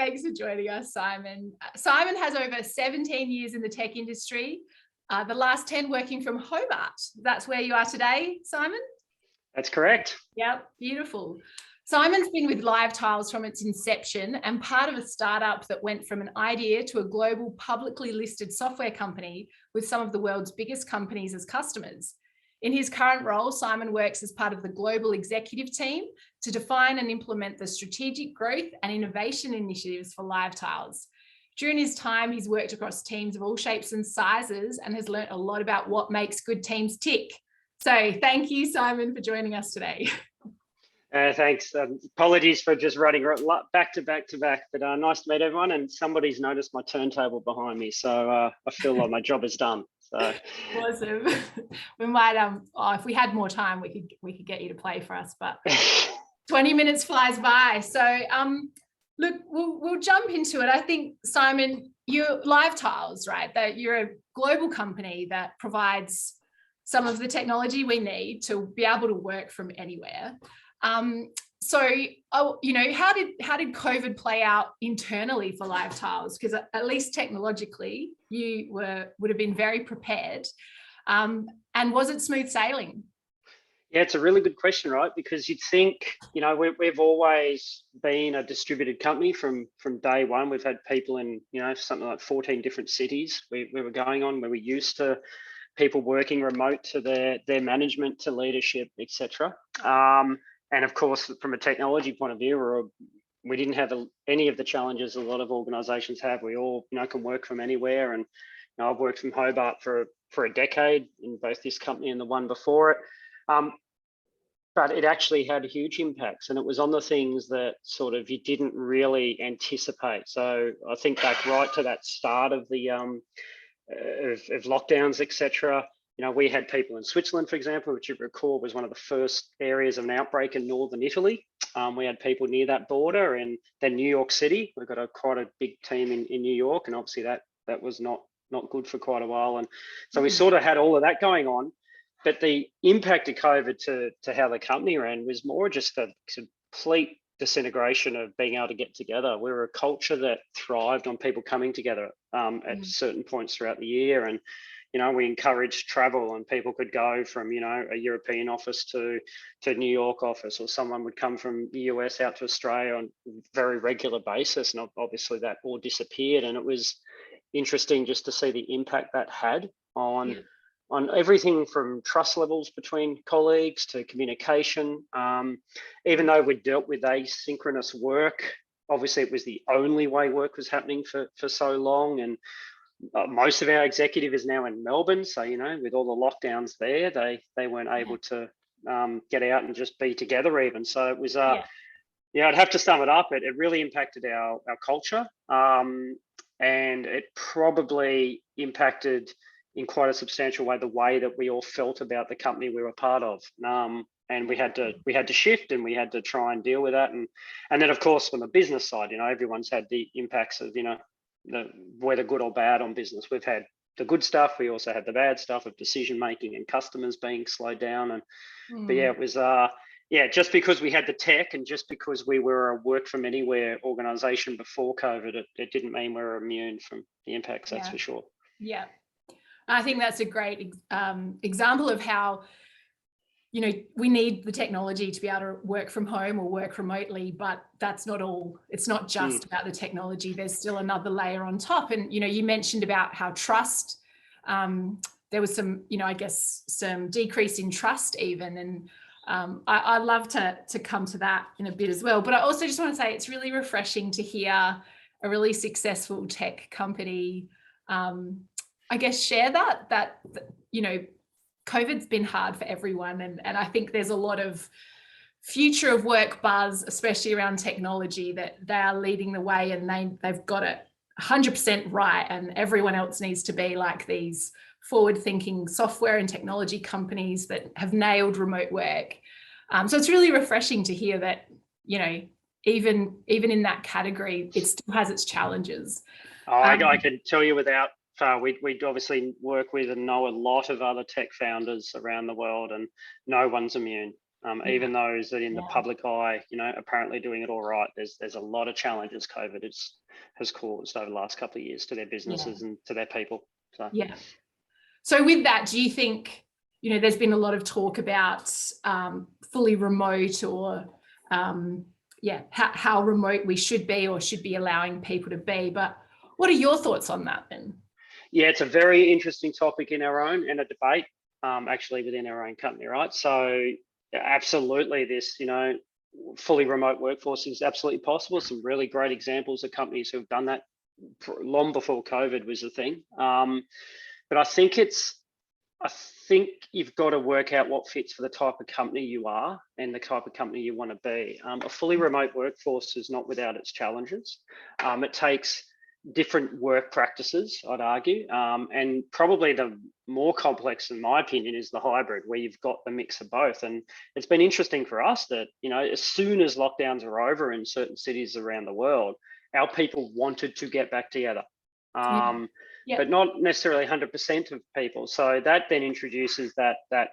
thanks for joining us, Simon. Simon has over 17 years in the tech industry, the last 10 working from Hobart. That's where you are today, Simon? That's correct. Yep, beautiful. Simon's been with LiveTiles from its inception and part of a startup that went from an idea to a global publicly listed software company with some of the world's biggest companies as customers. In his current role, Simon works as part of the global executive team to define and implement the strategic growth and innovation initiatives for LiveTiles. During his time, he's worked across teams of all shapes and sizes and has learnt a lot about what makes good teams tick. So thank you, Simon, for joining us today. Thanks. Apologies for just running back to back, but nice to meet everyone. And somebody's noticed my turntable behind me, so I feel like my job is done. So awesome. We might if we had more time, we could get you to play for us, but 20 minutes flies by. So look, we'll jump into it. I think, Simon, you're LiveTiles, right? That you're a global company that provides some of the technology we need to be able to work from anywhere. So, you know, how did COVID play out internally for LiveTiles? Because at least technologically, you would have been very prepared. And was it smooth sailing? Yeah, it's a really good question, right? Because you'd think, you know, we've always been a distributed company from day one. We've had people in, you know, something like 14 different cities we were going on, where we're used to people working remote, to their management, to leadership, etc. And of course, from a technology point of view, we didn't have any of the challenges a lot of organisations have. We all, you know, can work from anywhere. And you know, I've worked from Hobart for a decade in both this company and the one before it. But it actually had huge impacts, and it was on the things that sort of you didn't really anticipate. So I think back right to that start of the of lockdowns, etc. You know, we had people in Switzerland, for example, which you recall was one of the first areas of an outbreak in northern Italy. We had people near that border, and then New York City. We've got quite a big team in New York, and obviously that was not good for quite a while. And so we sort of had all of that going on. But the impact of COVID to how the company ran was more just a complete disintegration of being able to get together. We were a culture that thrived on people coming together at certain points throughout the year. And you know, we encouraged travel, and people could go from, you know, a European office to New York office, or someone would come from the US out to Australia on a very regular basis. And obviously that all disappeared. And it was interesting just to see the impact that had on everything from trust levels between colleagues to communication. Even though we dealt with asynchronous work, obviously it was the only way work was happening for so long. And most of our executive is now in Melbourne. So, you know, with all the lockdowns there, they weren't able to get out and just be together even. So it was, I'd have to sum it up. It really impacted our culture. And it probably impacted in quite a substantial way the way that we all felt about the company we were part of. And we had to shift, and we had to try and deal with that. And then of course from the business side, you know, everyone's had the impacts of, you know, whether good or bad on business. We've had the good stuff. We also had the bad stuff of decision making and customers being slowed down. And but yeah, it was just because we had the tech, and just because we were a work from anywhere organization before COVID, it didn't mean we were immune from the impacts. That's for sure. Yeah, I think that's a great example of how, you know, we need the technology to be able to work from home or work remotely, but that's not all. It's not just about the technology. There's still another layer on top. And, you know, you mentioned about how trust, there was some, you know, I guess some decrease in trust even. And I'd love to come to that in a bit as well. But I also just want to say it's really refreshing to hear a really successful tech company, I guess, share that, you know, COVID's been hard for everyone. And I think there's a lot of future of work buzz, especially around technology, that they are leading the way, and they've got it 100% right. And everyone else needs to be like these forward-thinking software and technology companies that have nailed remote work. So it's really refreshing to hear that, you know, even in that category, it still has its challenges. I can tell you without, we obviously work with and know a lot of other tech founders around the world, and no one's immune. Even those that in the Yeah. public eye, apparently doing it all right. There's a lot of challenges COVID has caused over the last couple of years to their businesses and to their people. So yeah. So with that, do you think, there's been a lot of talk about fully remote or how remote we should be or should be allowing people to be, but what are your thoughts on that then? Yeah, it's a very interesting topic in our own and a debate actually within our own company, right? So absolutely this, fully remote workforce is absolutely possible. Some really great examples of companies who've done that long before COVID was a thing. But I think you've got to work out what fits for the type of company you are and the type of company you want to be. A fully remote workforce is not without its challenges. It takes different work practices, I'd argue, and probably the more complex, in my opinion, is the hybrid, where you've got the mix of both. And it's been interesting for us that, as soon as lockdowns are over in certain cities around the world, our people wanted to get back together. But not necessarily 100% of people. So that then introduces that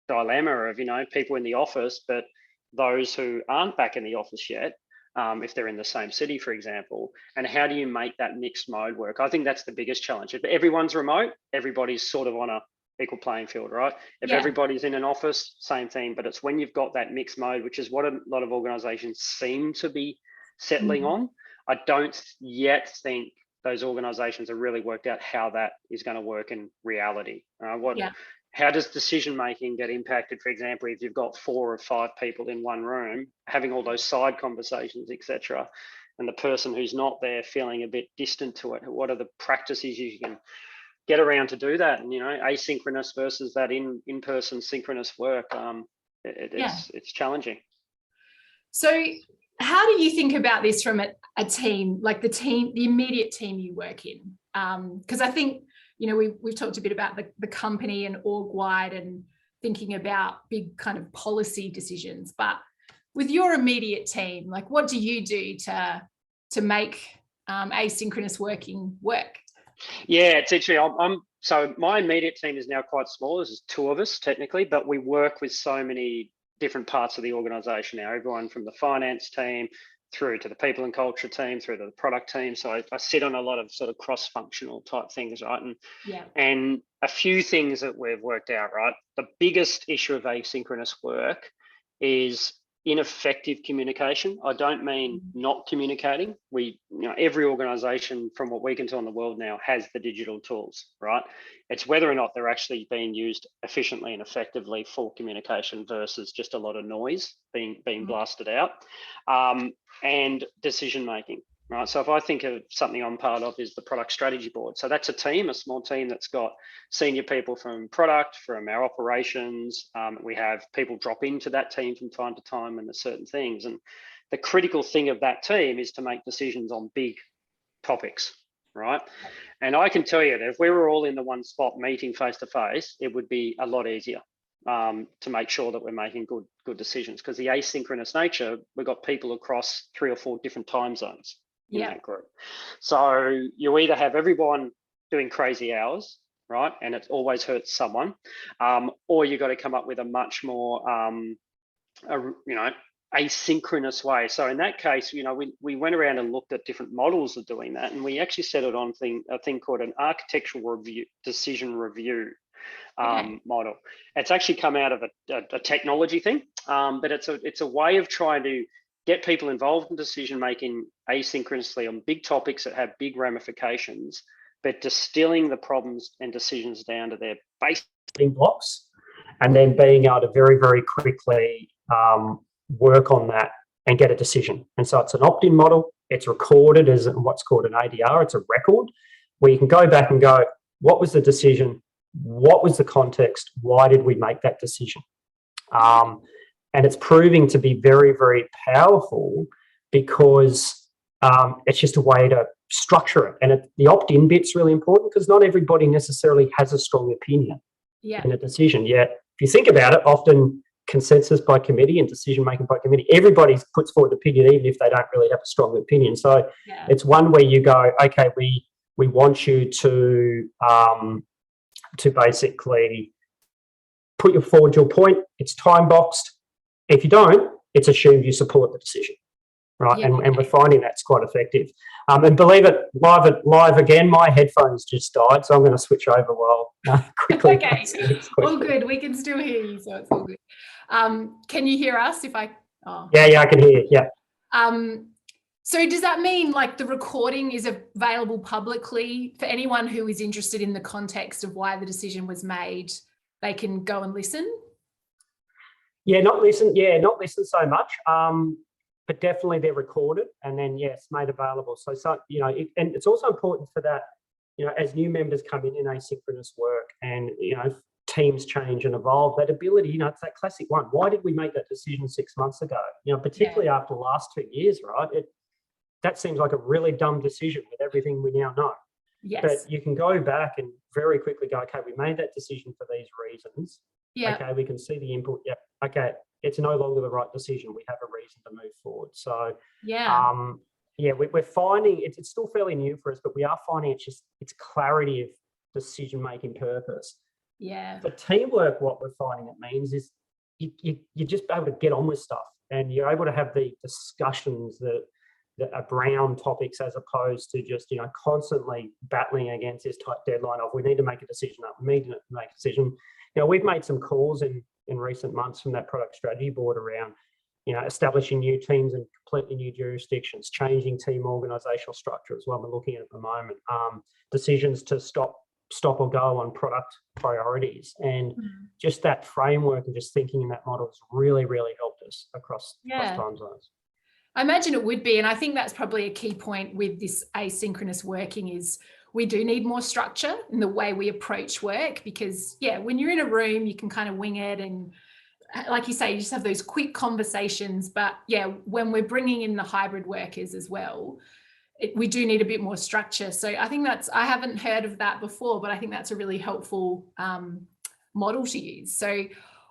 dilemma of, people in the office, but those who aren't back in the office yet, if they're in the same city, for example, and how do you make that mixed mode work? I think that's the biggest challenge. If everyone's remote, everybody's sort of on a equal playing field, right? If everybody's in an office, same thing, but it's when you've got that mixed mode, which is what a lot of organizations seem to be settling on. I don't yet think those organizations have really worked out how that is going to work in reality. How does decision making get impacted? For example, if you've got 4 or 5 people in one room having all those side conversations, etc., and the person who's not there feeling a bit distant to it, what are the practices you can get around to do that? And asynchronous versus that in-person synchronous work, it's challenging. So how do you think about this from a team, like the immediate team you work in? Because I think, we've talked a bit about the company and org-wide and thinking about big kind of policy decisions, but with your immediate team, like what do you do to make asynchronous working work? Yeah, it's actually, so my immediate team is now quite small. There's 2 of us technically, but we work with so many different parts of the organization now, everyone from the finance team through to the people and culture team, through to the product team. So I sit on a lot of sort of cross-functional type things, right? And a few things that we've worked out, right? The biggest issue of asynchronous work is ineffective communication. I don't mean not communicating. Every organization from what we can tell in the world now has the digital tools, right? It's whether or not they're actually being used efficiently and effectively for communication versus just a lot of noise being blasted out, and decision making, right? So if I think of something I'm part of is the product strategy board. So that's a small team that's got senior people from product, from our operations. We have people drop into that team from time to time, and there's certain things. And the critical thing of that team is to make decisions on big topics, right? And I can tell you that if we were all in the one spot meeting face to face, it would be a lot easier to make sure that we're making good decisions, because the asynchronous nature, we've got people across 3 or 4 different time zones in that group. So you either have everyone doing crazy hours, right, and it always hurts someone, or you got to come up with a much more asynchronous way. So in that case, we went around and looked at different models of doing that, and we actually settled on a thing called an architectural decision review model. It's actually come out of a technology thing, but it's a way of trying to get people involved in decision making asynchronously on big topics that have big ramifications, but distilling the problems and decisions down to their basic blocks, and then being able to very, very quickly work on that and get a decision. And so it's an opt-in model. It's recorded as what's called an ADR. It's a record where you can go back and go, what was the decision? What was the context? Why did we make that decision? And it's proving to be very, very powerful because it's just a way to structure it. And the opt-in bit's really important because not everybody necessarily has a strong opinion in a decision. Yet, if you think about it, often consensus by committee and decision-making by committee, everybody puts forward an opinion even if they don't really have a strong opinion. So it's one where you go, okay, we want you to basically put forward your point. It's time boxed. If you don't, it's assumed you support the decision, right? Yeah. And we're finding that's quite effective. And believe it, live again, my headphones just died, so I'm going to switch over while quickly. Okay, all good. We can still hear you, so it's all good. Can you hear us? If I? Oh. Yeah, I can hear you. Yeah. So does that mean like the recording is available publicly for anyone who is interested in the context of why the decision was made? They can go and listen. Yeah, not listen so much. But definitely they're recorded and then made available. So and it's also important for that, as new members come in asynchronous work and teams change and evolve, that ability, it's that classic one. Why did we make that decision 6 months ago? Particularly after the last 2 years, right? That seems like a really dumb decision with everything we now know. Yes. But you can go back and very quickly go, okay, we made that decision for these reasons. Yeah. Okay, we can see the input. Yeah. Okay, it's no longer the right decision. We have a reason to move forward. So we're finding it's still fairly new for us, but we are finding it's clarity of decision-making purpose. Yeah. For teamwork, what we're finding it means is you're just able to get on with stuff and you're able to have the discussions that are brown topics as opposed to just, constantly battling against this type deadline of we need to make a decision we need to make a decision. We've made some calls in recent months from that product strategy board around, establishing new teams in completely new jurisdictions, changing team organizational structure as well. We're looking at the moment, decisions to stop or go on product priorities. And just that framework and just thinking in that model has really, really helped us across time zones. I imagine it would be. And I think that's probably a key point with this asynchronous working is we do need more structure in the way we approach work because, when you're in a room, you can kind of wing it. And like you say, you just have those quick conversations. But when we're bringing in the hybrid workers as well, we do need a bit more structure. So I think I haven't heard of that before, but I think that's a really helpful model to use. So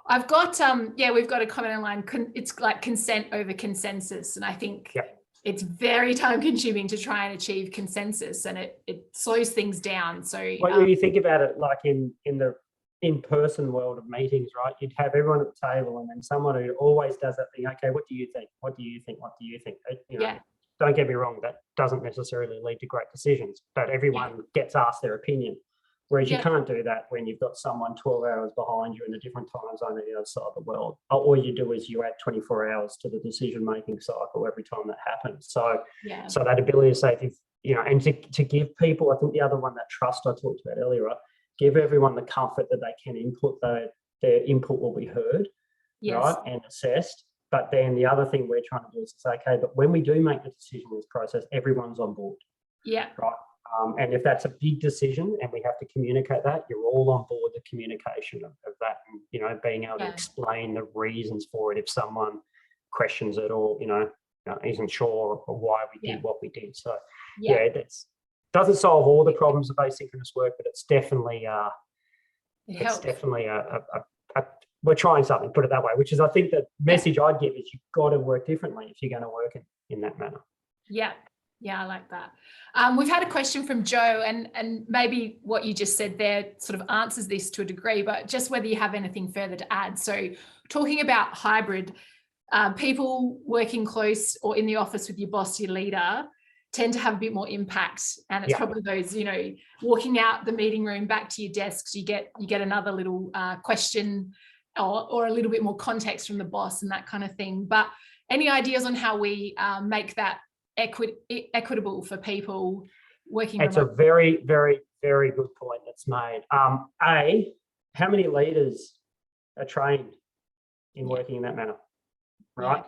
I've got, we've got a comment online. It's like consent over consensus. And I think it's very time consuming to try and achieve consensus and it slows things down. So when you think about it, like in the in-person world of meetings, right? You'd have everyone at the table and then someone who always does that thing. Okay, what do you think? What do you think? What do you think? Don't get me wrong, that doesn't necessarily lead to great decisions, but everyone gets asked their opinion. Whereas you can't do that when you've got someone 12 hours behind you in a different time zone on the other side of the world. All you do is you add 24 hours to the decision-making cycle every time that happens. So that ability to say, and to give people, I think the other one, that trust I talked about earlier, right? Give everyone the comfort that they can input, their input will be heard, right, and assessed. But then the other thing we're trying to do is to say, okay, but when we do make the decision in this process, everyone's on board. Yeah. Right. And if that's a big decision and we have to communicate that, you're all on board the communication of that and, being able to explain the reasons for it if someone questions it or, isn't sure of why we did what we did. So, that doesn't solve all the problems of asynchronous work, but it's definitely, we're trying something, put it that way, which is, I think the message I'd give is you've got to work differently if you're going to work in that manner. Yeah. Yeah, I like that. We've had a question from Joe, and maybe what you just said there sort of answers this to a degree, but just whether you have anything further to add. So talking about hybrid, people working close or in the office with your boss, your leader, tend to have a bit more impact. And it's probably those, walking out the meeting room back to your desks, you get another little question or a little bit more context from the boss and that kind of thing. But any ideas on how we make that equitable for people working It's remote? a very, very, very good point that's made. How many leaders are trained in working in that manner, right?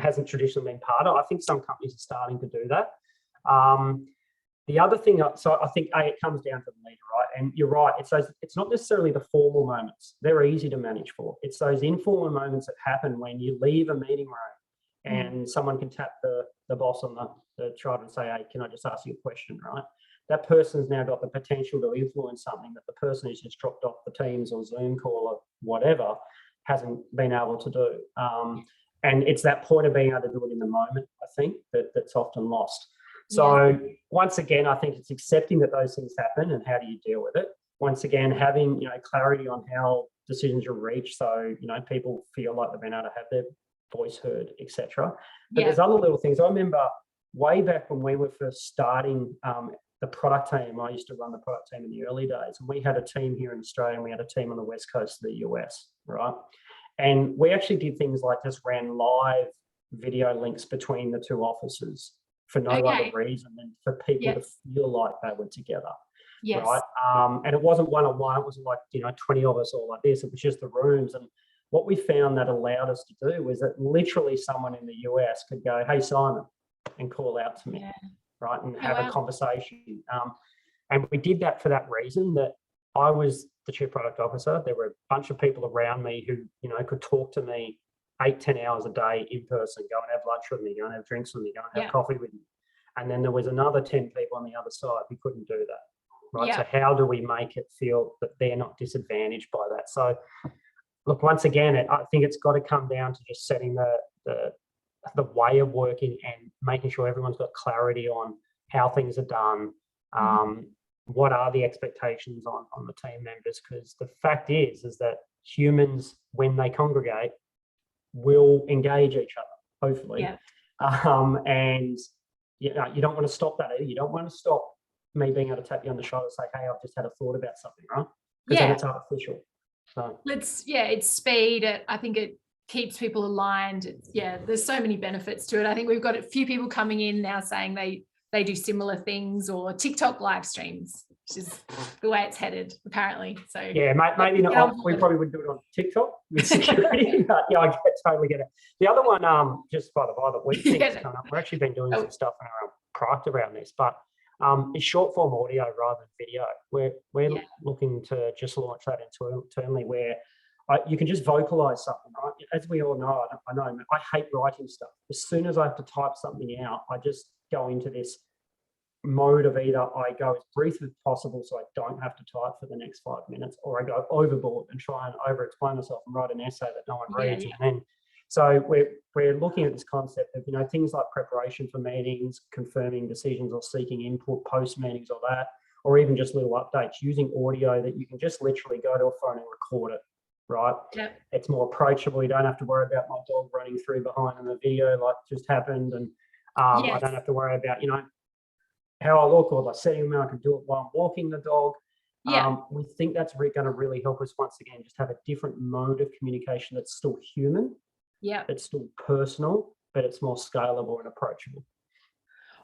Hasn't traditionally been part of. I think some companies are starting to do that. The other thing, so I think it comes down to the leader, right? And you're right, it's not necessarily the formal moments. They're easy to manage for. It's those informal moments that happen when you leave a meeting room and someone can tap the boss on the shoulder and say, hey, can I just ask you a question, right? That person's now got the potential to influence something that the person who's just dropped off the Teams or Zoom call or whatever hasn't been able to do. And it's that point of being able to do it in the moment, I think, that's often lost. So once again, I think it's accepting that those things happen and how do you deal with it. Once again, having clarity on how decisions are reached, so people feel like they've been able to have their voice heard, etc. But there's other little things. I remember way back when we were first starting the product team. I used to run the product team in the early days, and we had a team here in Australia, and we had a team on the west coast of the US, right? And we actually did things like just ran live video links between the two offices for no other reason than for people to feel like they were together. Yes. Right. And it wasn't one-on-one, it wasn't like 20 of us all like this, it was just the rooms. And what we found that allowed us to do was that literally someone in the US could go, "Hey Simon," and call out to me, right, and have a conversation. And we did that for that reason, that I was the chief product officer. There were a bunch of people around me who could talk to me 8-10 hours a day in person, go and have lunch with me, go and have drinks with me, go and have coffee with me. And then there was another 10 people on the other side who couldn't do that. Right. So how do we make it feel that they're not disadvantaged by that? So look, once again, I think it's got to come down to just setting the way of working and making sure everyone's got clarity on how things are done. What are the expectations on the team members? Because the fact is that humans, when they congregate, will engage each other, hopefully. And you don't want to stop that either. You don't want to stop me being able to tap you on the shoulder and say, "Hey, I've just had a thought about something," right? Because then it's artificial. So it's speed. I think it keeps people aligned. There's so many benefits to it. I think we've got a few people coming in now saying they do similar things, or TikTok live streams, which is the way it's headed apparently. So maybe not. We probably would do it on TikTok with security, but I totally get it. The other one, just by the by, that we think is coming up. We've actually been doing some stuff in our own product around this, but is short form audio rather than video. We're looking to just launch that internally, where you can just vocalize something, right? As we all know, I hate writing stuff. As soon as I have to type something out, I just go into this mode of either I go as brief as possible so I don't have to type for the next 5 minutes, or I go overboard and try and over explain myself and write an essay that no one reads. And then so we're looking at this concept of things like preparation for meetings, confirming decisions, or seeking input post meetings, or that, or even just little updates using audio that you can just literally go to a phone and record it. Right. It's more approachable. You don't have to worry about my dog running through behind in the video like just happened, and I don't have to worry about how I look, or the setting them. I can do it while I'm walking the dog. We think that's going to really help us once again just have a different mode of communication that's still human. It's still personal, but it's more scalable and approachable.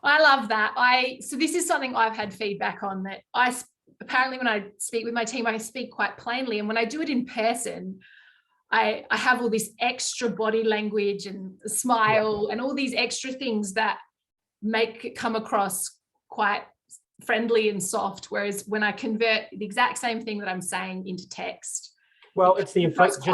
I love that. So this is something I've had feedback on, that apparently when I speak with my team, I speak quite plainly, and when I do it in person, I have all this extra body language and smile and all these extra things that make it come across quite friendly and soft. Whereas when I convert the exact same thing that I'm saying into text, it's the inflection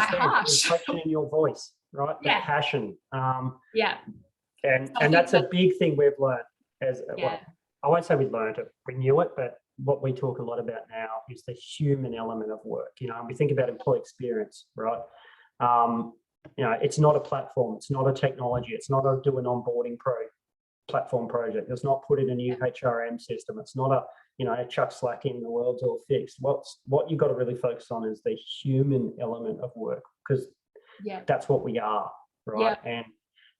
in your voice, right? The passion. And that's a big thing we've learned. I won't say we've learned it, we knew it, but what we talk a lot about now is the human element of work. And we think about employee experience, right? It's not a platform, it's not a technology, it's not do an onboarding platform project. It's not put in a new HRM system. It's not a chuck slack in, the world's all fixed. What you've got to really focus on is the human element of work, because that's what we are, right? And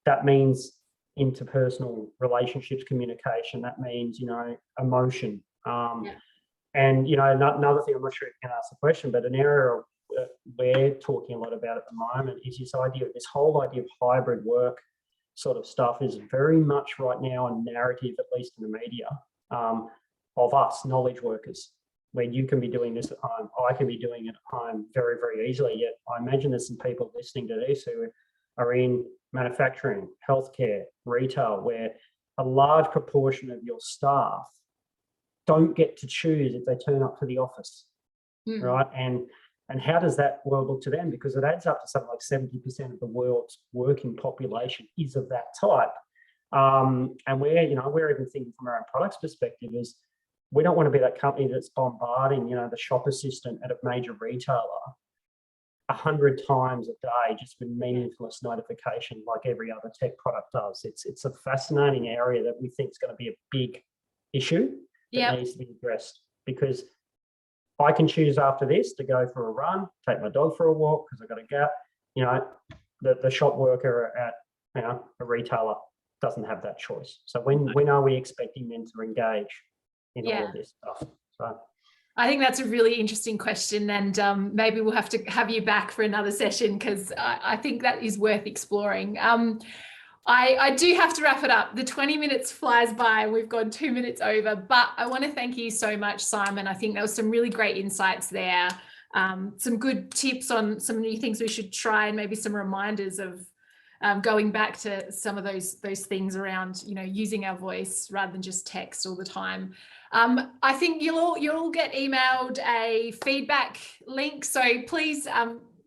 that means interpersonal relationships, communication. That means emotion. And another thing, I'm not sure if you can ask the question, but an area we're talking a lot about at the moment is this whole idea of hybrid work sort of stuff is very much right now a narrative, at least in the media, of us knowledge workers, where you can be doing this at home, I can be doing it at home very, very easily. Yet I imagine there's some people listening to this who are in manufacturing, healthcare, retail, where a large proportion of your staff don't get to choose if they turn up to the office, right? And how does that world look to them? Because it adds up to something like 70% of the world's working population is of that type. And we're even thinking from our own products perspective is we don't want to be that company that's bombarding, the shop assistant at a major retailer 100 times a day just with meaningless notification like every other tech product does. It's a fascinating area that we think is going to be a big issue that needs to be addressed, because I can choose after this to go for a run, take my dog for a walk because I've got to go. You know, the shop worker at a retailer doesn't have that choice. So when are we expecting them to engage in all of this stuff? So I think that's a really interesting question, and maybe we'll have to have you back for another session, because I think that is worth exploring. I do have to wrap it up. The 20 minutes flies by. We've gone 2 minutes over, but I want to thank you so much, Simon. I think there was some really great insights there. Some good tips on some new things we should try, and maybe some reminders of going back to some of those things around, using our voice rather than just text all the time. I think you'll all get emailed a feedback link. So please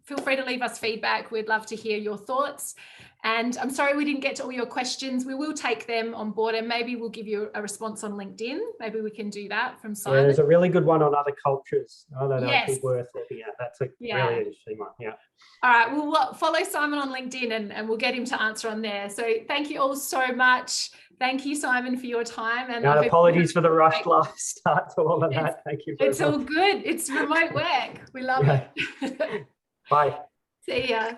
feel free to leave us feedback. We'd love to hear your thoughts. And I'm sorry we didn't get to all your questions. We will take them on board, and maybe we'll give you a response on LinkedIn. Maybe we can do that from Simon. Yeah, there's a really good one on other cultures. Oh, that yes. would be worth looking at. That's a really interesting one. Yeah. All right, we'll follow Simon on LinkedIn and we'll get him to answer on there. So thank you all so much. Thank you, Simon, for your time. And apologies for the rushed last start to all of that. Thank you. It's all good. It's remote work. We love it. Bye. See ya.